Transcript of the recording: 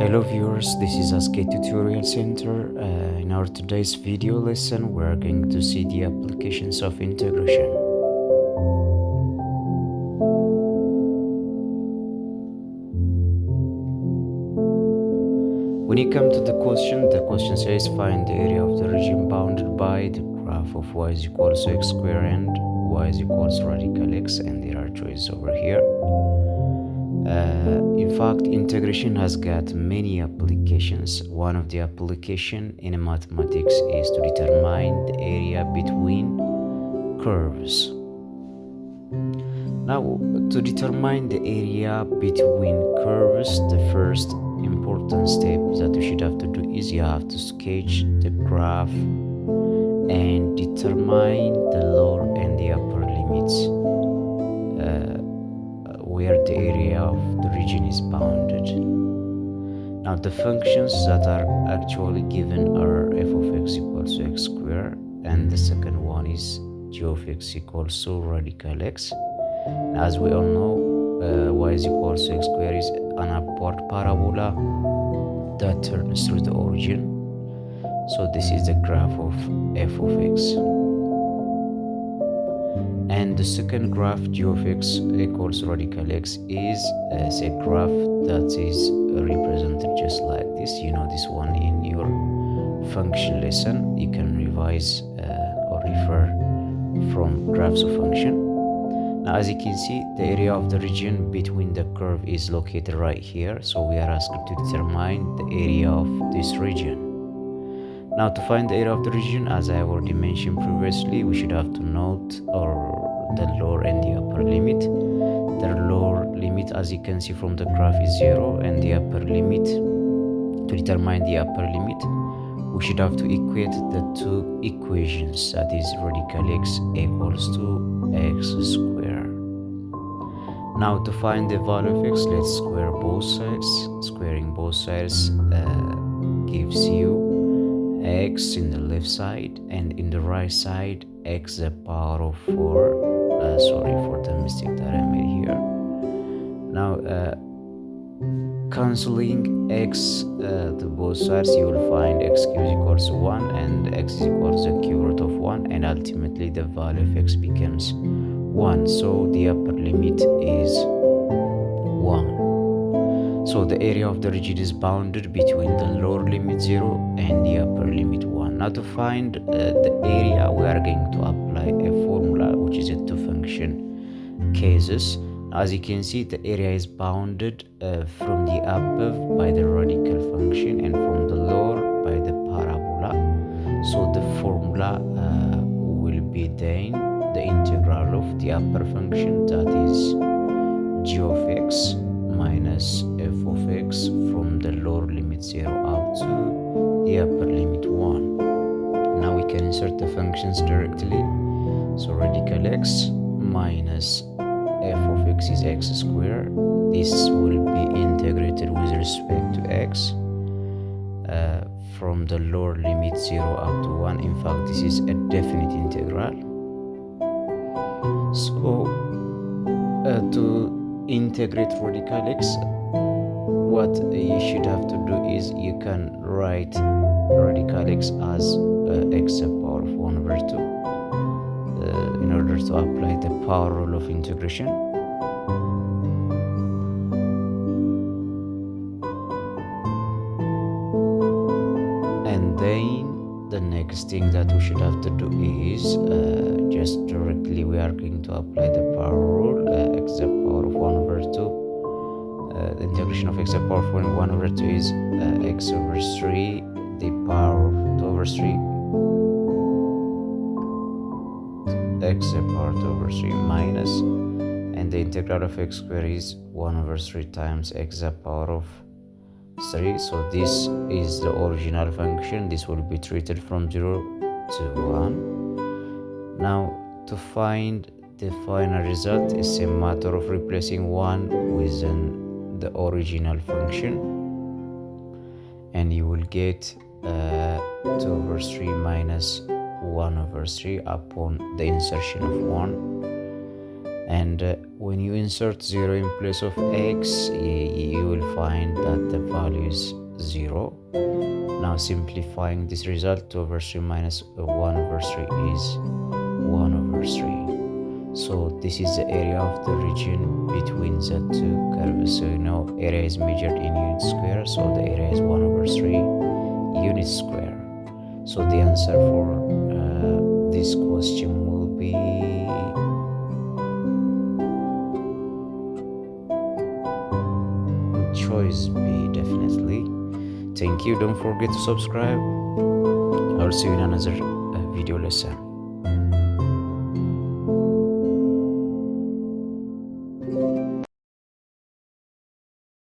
Hello viewers, this is ASCII Tutorial Center. In our today's video lesson, we're going to see the applications of integration. When you come to the question says find the area of the region bounded by the graph of y is equals to x squared and y is equals to radical x, and there are choices over here. In fact, integration has got many applications. One of the application in mathematics is to determine the area between curves. Now, to determine the area between curves, the first important step that you should have to do is you have to sketch the graph and determine the lower and the upper limits where the area of the region is bounded. Now the functions that are actually given are f of x equals to x squared, and the second one is g of x equals to radical x. As we all know, y is equals to x squared is an upward parabola that turns through the origin. So this is the graph of f of x. And the second graph, g of x equals radical x, is a graph that is represented just like this. You know this one in your function lesson. You can revise or refer from graphs of function. Now, as you can see, the area of the region between the curve is located right here. So we are asked to determine the area of this region. Now, to find the area of the region, as I already mentioned previously, we should have to note the lower and the upper limit. The lower limit, as you can see from the graph, is 0, and the upper limit, to determine the upper limit, we should have to equate the two equations, that is radical x equals to x squared. Now, to find the value of x, let's square both sides. Squaring both sides gives you x in the left side, and in the right side x the power of 4. Sorry for the mistake that I made here. Now cancelling x to both sides, you will find x cubed equals to 1 and x is equals to the cube root of 1, and ultimately the value of x becomes 1. So the upper limit is 1. So the area of the region is bounded between the lower limit 0 and the upper limit 1. Now to find the area, we are going to apply a formula which is a two-function cases. As you can see, the area is bounded from the above by the radical function and from the lower by the parabola. So the formula will be then the integral of the upper function, that is g of x minus f of x from the lower limit 0 up to the upper limit 1. Now we can insert the functions directly. So radical x minus f of x is x squared. This will be integrated with respect to x from the lower limit 0 up to 1. In fact, this is a definite integral. So to integrate radical x, what you should have to do is you can write radical x as x to the power of 1 over 2 in order to apply the power rule of integration. And then the next thing that we should have to do is just directly we are going to apply the power rule, x to the power of 1 over 2. The integration of x to the power of 1 over 2 is x over 3, the power of 2 over 3, x to the power of 2 over 3 minus, and the integral of x squared is 1 over 3 times x to the power of 3. So this is the original function. This will be treated from 0 to 1. Now to find the final result is a matter of replacing 1 within the original function, and you will get 2 over 3 minus 1 over 3 upon the insertion of 1, and when you insert 0 in place of x, you will find that the value is 0. Now simplifying this result, 2 over 3 minus 1 over 3 is 1 over 3. So this is the area of the region between the two curves. So you know area is measured in units square, so the area is 1 over 3 units square. So the answer for this question will be choice B, definitely. Thank you. Don't forget to subscribe. I'll see you in another video lesson.